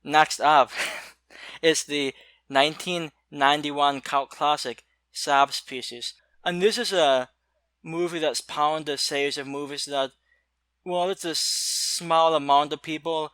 Next up is the 1991 cult classic Subspecies. And this is a movie that spawned a series of movies that, well, it's a small amount of people.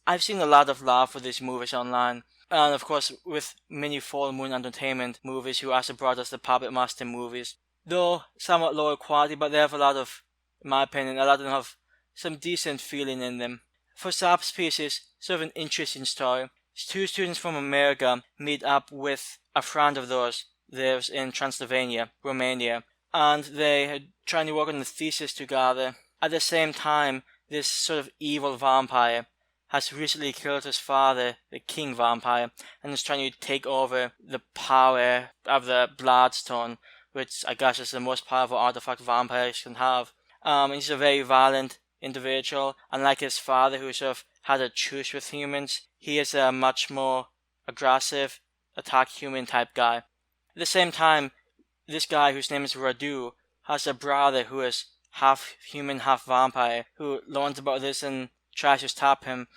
I've seen a lot of love for these movies online. And of course, with many Full Moon Entertainment movies who also brought us the Puppet Master movies. Though somewhat lower quality, but they have a lot of, in my opinion, a lot of them have some decent feeling in them. For Subspecies, sort of an interesting story. Two students from America meet up with a friend of theirs in Transylvania, Romania, and they are trying to work on the thesis together. At the same time, this sort of evil vampire has recently killed his father, the king vampire, and is trying to take over the power of the Bloodstone, which I guess is the most powerful artifact vampires can have. He's a very violent individual, unlike his father, who sort of had a truce with humans. He is a much more aggressive, attack human type guy. At the same time, this guy, whose name is Radu, has a brother who is half human, half vampire, who learns about this and tries to stop him.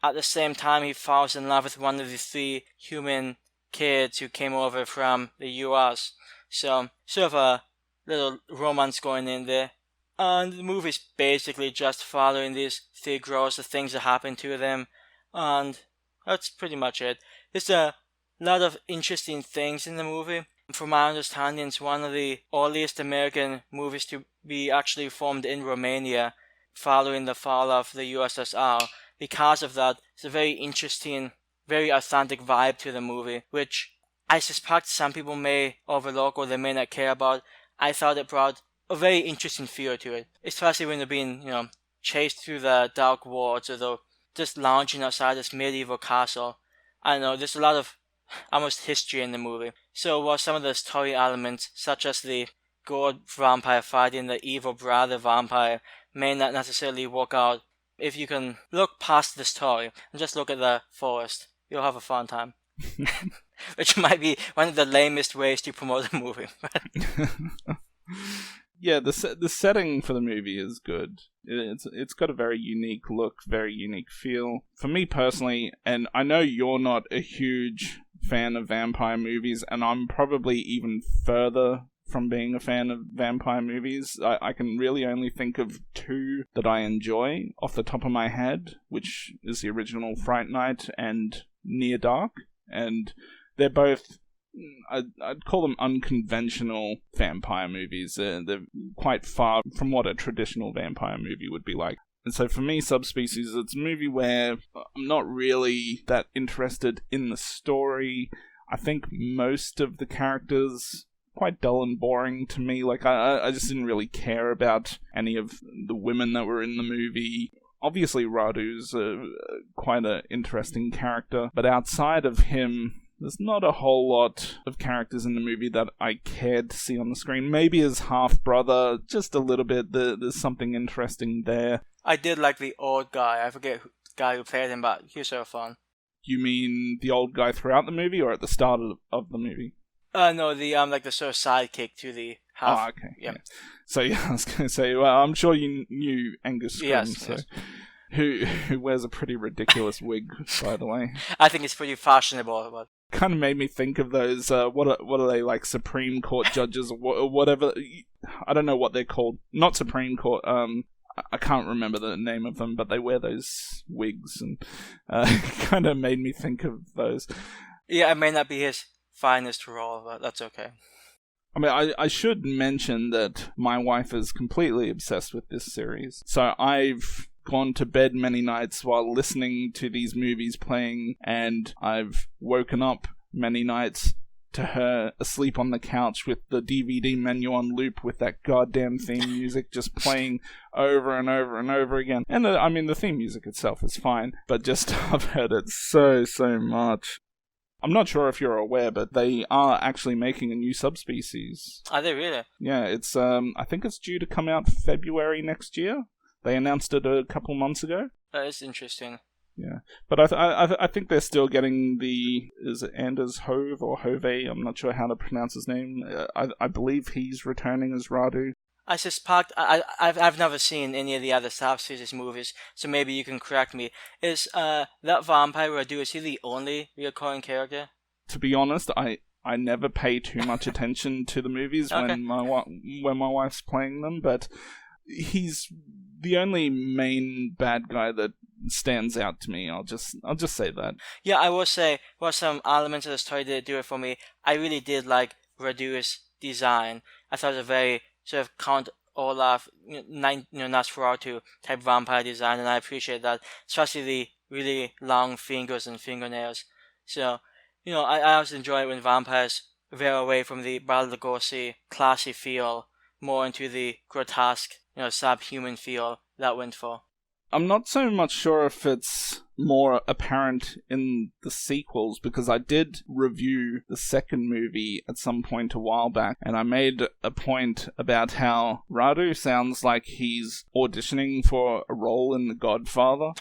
At the same time, he falls in love with one of the 3 human kids who came over from the US. So, sort of a little romance going in there. And the movie's basically just following these 3 girls, the things that happen to them, and that's pretty much it. There's a lot of interesting things in the movie. From my understanding, it's one of the earliest American movies to be actually formed in Romania following the fall of the USSR. Because of that, it's a very interesting, very authentic vibe to the movie, which I suspect some people may overlook or they may not care about. I thought it brought a very interesting feel to it, especially when they're being, chased through the dark wards or they're just lounging outside this medieval castle. I don't know, there's a lot of almost history in the movie. So while some of the story elements, such as the god vampire fighting the evil brother vampire, may not necessarily work out, if you can look past the story and just look at the forest, you'll have a fun time. Which might be one of the lamest ways to promote a movie. Yeah, the setting for the movie is good. It's got a very unique look, very unique feel. For me personally, and I know you're not a huge fan of vampire movies, and I'm probably even further from being a fan of vampire movies. I can really only think of 2 that I enjoy off the top of my head, which is the original Fright Night and Near Dark, and they're both, I'd call them unconventional vampire movies. They're quite far from what a traditional vampire movie would be like. And so for me, Subspecies, it's a movie where I'm not really that interested in the story. I think most of the characters quite dull and boring to me. Like, I just didn't really care about any of the women that were in the movie. Obviously, Radu's quite an interesting character, but outside of him, there's not a whole lot of characters in the movie that I cared to see on the screen. Maybe his half-brother, just a little bit. There's something interesting there. I did like the old guy. I forget the guy who played him, but he was so fun. You mean the old guy throughout the movie, or at the start of the movie? No, the sort of sidekick to the half. Oh, okay. Yeah. So yeah, I was going to say, well, I'm sure you knew Angus Scrimm, Yes. Who wears a pretty ridiculous wig, by the way. I think it's pretty fashionable, but Kind of made me think of those. What are they, like, Supreme Court judges or whatever? I don't know what they're called. Not Supreme Court. I can't remember the name of them, but they wear those wigs, and kind of made me think of those. Yeah, it may not be his finest role, but that's okay. I mean, I should mention that my wife is completely obsessed with this series. So I've gone to bed many nights while listening to these movies playing, and I've woken up many nights to her asleep on the couch with the DVD menu on loop with that goddamn theme music just playing over and over and over again. And I mean, the theme music itself is fine, but just I've heard it so much. I'm not sure if you're aware, but they are actually making a new Subspecies. Are they really? Yeah, it's I think it's due to come out February next year. They announced it a couple months ago. That is interesting. Yeah, but I think they're still getting is it Anders Hove or Hove? I'm not sure how to pronounce his name. I believe he's returning as Radu. I suspect I've never seen any of the other Subspecies movies, so maybe you can correct me. Is that vampire Radu, is he the only recurring character? To be honest, I never pay too much attention to the movies Okay. when my wife's playing them, but he's the only main bad guy that stands out to me. I'll just say that. Yeah, I will say, well, some elements of the story did do it for me. I really did like Radu's design. I thought it was a very sort of Count Olaf, Nosferatu type vampire design, and I appreciate that, especially the really long fingers and fingernails. So, I always enjoy it when vampires veer away from the Bela Lugosi classy feel, more into the grotesque, subhuman feel that went for. I'm not so much sure if it's more apparent in the sequels, because I did review the second movie at some point a while back, and I made a point about how Radu sounds like he's auditioning for a role in The Godfather.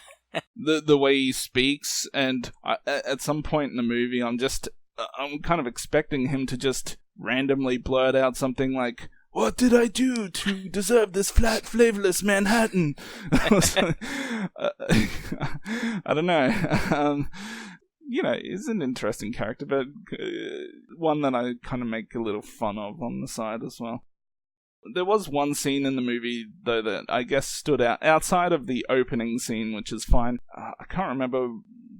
the way he speaks, and at some point in the movie, I'm kind of expecting him to just randomly blurt out something like, "What did I do to deserve this flat, flavorless Manhattan?" I don't know. He's an interesting character, but one that I kind of make a little fun of on the side as well. There was one scene in the movie, though, that I guess stood out, outside of the opening scene, which is fine. I can't remember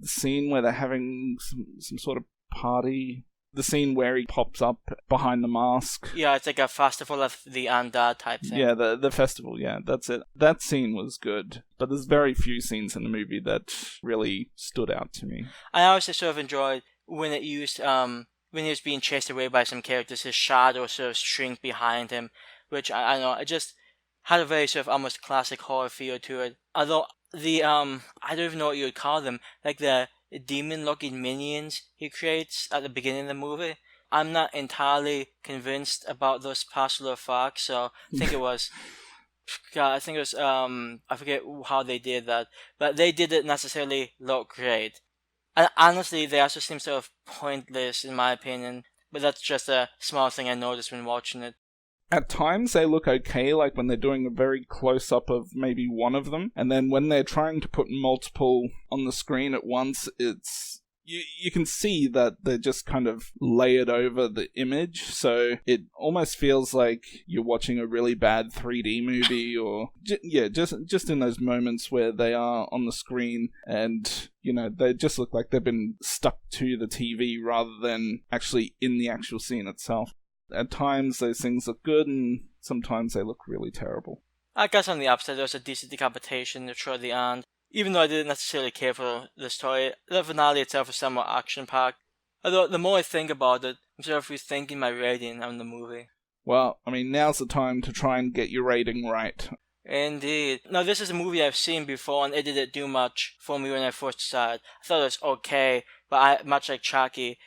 the scene where they're having some sort of party. The scene where he pops up behind the mask. Yeah, it's like a festival of the undead type thing. Yeah, the festival, yeah, that's it. That scene was good, but there's very few scenes in the movie that really stood out to me. I also sort of enjoyed when it used, when he was being chased away by some characters, his shadow sort of shrink behind him, which, I don't know, it just had a very sort of almost classic horror feel to it. Although, the, I don't even know what you would call them, like the demon-looking minions he creates at the beginning of the movie. I'm not entirely convinced about those particular facts, so I think it was, I forget how they did that, but they didn't necessarily look great. And honestly, they also seem sort of pointless in my opinion, but that's just a small thing I noticed when watching it. At times they look okay, like when they're doing a very close-up of maybe one of them, and then when they're trying to put multiple on the screen at once, it's... You can see that they're just kind of layered over the image, so it almost feels like you're watching a really bad 3D movie, or... just in those moments where they are on the screen, and, they just look like they've been stuck to the TV rather than actually in the actual scene itself. At times, those things look good, and sometimes they look really terrible. I guess on the upside, there was a decent decapitation toward the end. Even though I didn't necessarily care for the story, the finale itself was somewhat action-packed. Although, the more I think about it, I'm sort of rethinking my rating on the movie. Well, now's the time to try and get your rating right. Indeed. Now, this is a movie I've seen before, and it didn't do much for me when I first saw it. I thought it was okay, but much like Chucky,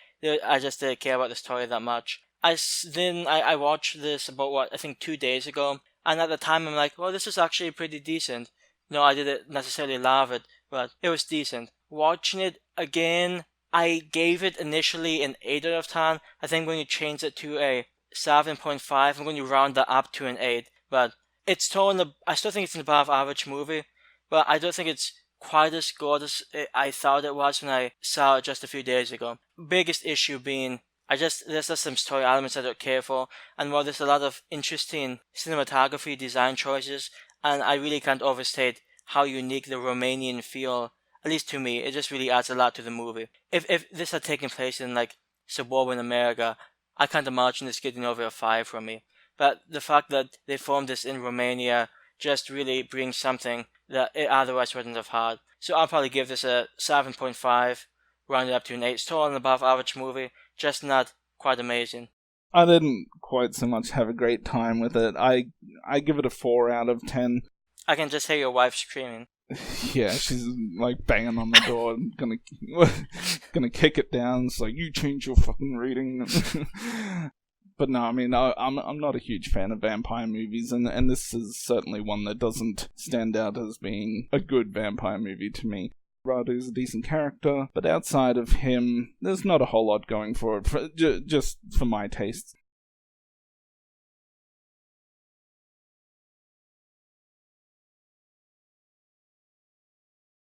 I just didn't care about the story that much. I watched this about, I think 2 days ago, and at the time I'm like, well, this is actually pretty decent. No, I didn't necessarily love it, but it was decent. Watching it again, I gave it initially an 8 out of 10. I think when you change it to a 7.5, I'm going to round that up to an 8, but I still think it's an above average movie, but I don't think it's quite as good as I thought it was when I saw it just a few days ago. Biggest issue being, there's just some story elements I don't care for, and while there's a lot of interesting cinematography design choices, and I really can't overstate how unique the Romanian feel, at least to me, it just really adds a lot to the movie. If this had taken place in, suburban America, I can't imagine this getting over a 5 from me. But the fact that they filmed this in Romania just really brings something that it otherwise wouldn't have had. So I'll probably give this a 7.5, rounded up to an 8. Still an above average movie, just not quite amazing. I didn't quite so much have a great time with it. I give it a 4 out of 10. I can just hear your wife screaming. Yeah, she's banging on the door and gonna kick it down. It's like, you change your fucking reading. But no, I'm not a huge fan of vampire movies, and this is certainly one that doesn't stand out as being a good vampire movie to me. Radu's a decent character, but outside of him, there's not a whole lot going for it, just for my tastes.